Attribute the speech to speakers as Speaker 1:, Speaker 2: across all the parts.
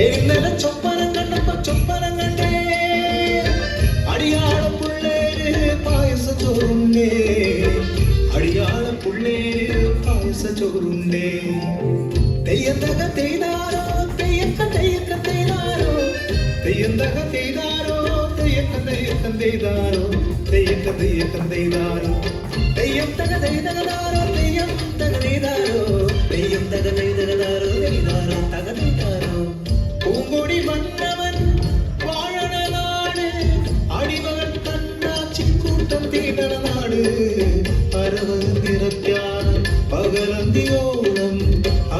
Speaker 1: എഴുന്നേല ചൊപ്പനം കണ്ടപ്പോ ചൊപ്പനം കണ്ടേ അടിയാള പുള്ളേര് പായസ ചോറുണ്ടേ അടിയാള പുള്ളേര് പായസ ചോറുണ്ടേ തെയ്യന്തക തെയ്താരോ തെയ്യക്ക തെയ്യക്ക തെയ്താരോ തെയ്യന്തക തെയ്താരോ തെയ്യക്ക തെയ്യക്ക തെയ്താരോ തെയ്യക്ക തെയ്യക്ക തെയ്താരോ തെയ്യന്തക തെയ്തകതാരോ തെയ്യന്തക തെയ്താരോ തെയ്യന്തക തെയ്തകതാരോ തെയ്താരോ തക തെയ്താരോ പൂങ്കൊടി വന്നവൻ വാഴണ നാട് അടിമകൾ കണ്ണാച്ചിക്കൂട്ടം തീടണ നാട് അരവത് നിറയ്ക്കാണ് പകലന്തിയോളം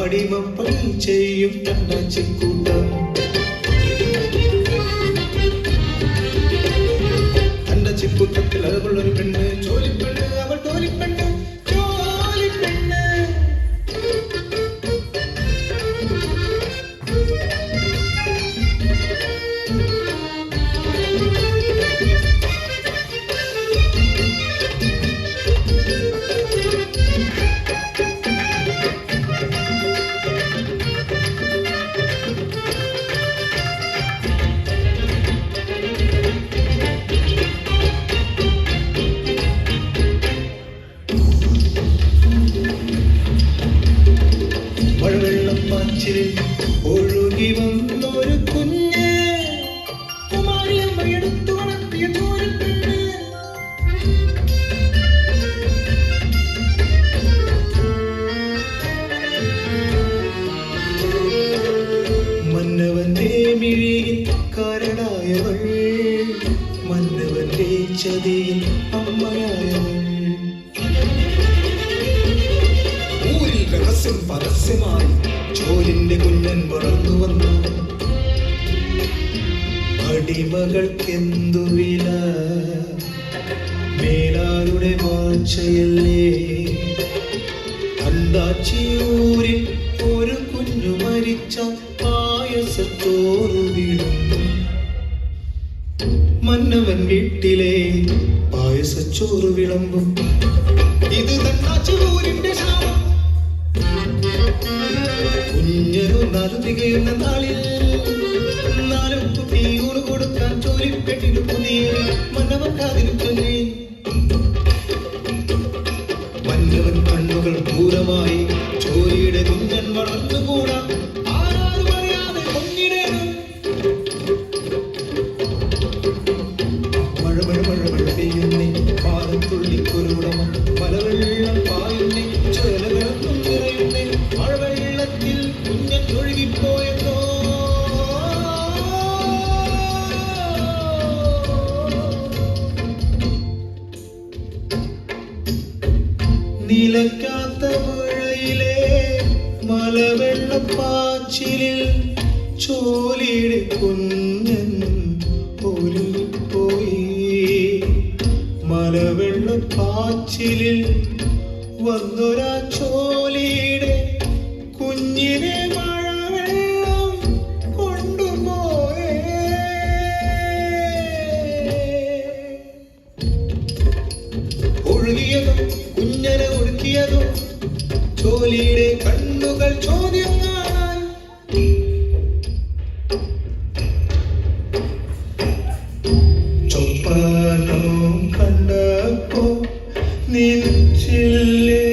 Speaker 1: അടിമപ്പണി ചെയ്യും കണ്ണാച്ചിക്കൂട്ടം കണ്ണാച്ചിക്കൂട്ടത്തിൽ അഴകുള്ളൊരു പെണ്ണ് ജോലിപ്പെണ്ണ് അവൾ ജോലിപ്പെണ്ണ് ജോലിപ്പെണ്ണ് ഒഴുകി വന്നൊരു കുഞ്ഞ് കുമാരിയമ്മ എടുത്തു വളർത്തിയ ചോരപ്പെണ്ണ് മന്നവന്റെ മിഴിയിൽ കാരണായവൾ മന്നവന്റെ ചതിയിൽ അമ്മയായവൾ ഊരിൽ രഹസ്യം പരസ്യമായി ചോലിന്റെ കുഞ്ഞൻ വളർന്നു വന്നു അടിമകൾക്കെന്തു വില മേലാരുടെ വാഴ്ചയല്ലേ അണ്ടാച്ചിയൂരിൽ ഒരു കുഞ്ഞു മരിച്ച പായസത്തോറു വീഴുന്നു മന്നവൻ വീട്ടിലെ പായസച്ചോറ് വിളമ്പും ഇത് തണ്ടാച്ചിയൂരിന്റെ ശാപം കുഞ്ഞനു നാലു തികയുന്ന നാളിൽ നാലും കുട്ടി ഊണ് കൊടുക്കാൻ ജോലിപ്പെട്ടിട്ട് പുതിയ മന്നവൻ കാതിരും ചൊല്ലി മന്നവൻ കണ്ണുകൾ ദൂരമായി ചോരിയുടെ കുഞ്ഞൻ വളർന്നുകൂടാ ആരാരും അറിയാതെ പൊങ്ങിടേനും മഴ മഴ മഴ മഴ പെയ്യുന്നേ പാലം തുള്ളിക്കൊരുടമ മലവെള്ളം പായുന്നേ ചോലകളൊന്നും നിറയുന്നേ മഴവെള്ളത്തിൽ കുഞ്ഞൻ ഒഴുകിപ്പോയെന്നോ നിലയ്ക്കാത്ത മഴയിലെ മലവെള്ളപ്പാച്ചിലിൽ ചോലിയുടെ കുഞ്ഞൻ ഒലിപ്പോയി മലവെള്ളപ്പാച്ചിലിൽ വന്നൊരാ ചോലിയുടെ കുഞ്ഞിനെ മഴവെള്ളം കൊണ്ടുപോയേ ഒഴുകിയതോ കുഞ്ഞനെ ഒഴുക്കിയതോ ചോലിയുടെ കണ്ണുകൾ ചോദ്യം കാണാൻ ചൊപ്പനോ കണ്ടപ്പോ നിന്നില്ലേ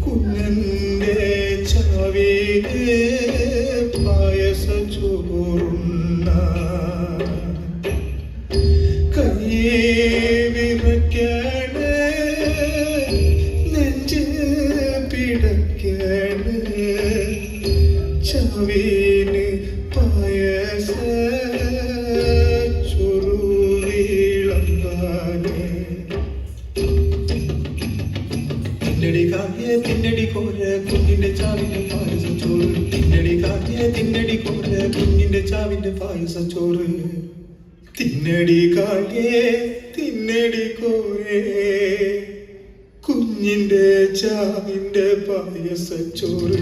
Speaker 1: കുഞ്ഞന്റെ ചാവിലെ പായസ ചോറുണ്ണ കയ്യേ വിറയ്ക്കാണ് നെഞ്ച് പിടയ്ക്കാണ് ചാവിന് പായസ ചൊറുവിളമ്പാന് തിന്നടി കാട്ടിയ തിന്നടി കോര കുഞ്ഞിന്റെ ചാവിന്റെ പായസ ചോറ് തിന്നടി കാട്ടിയ തിന്നടി കോര കുഞ്ഞിന്റെ ചാവിന്റെ പായസ ചോറ് തിന്നടി കാട്ടിയേ തിന്നടി കോരേ കുഞ്ഞിന്റെ ചാവിന്റെ പായസ ചോറ്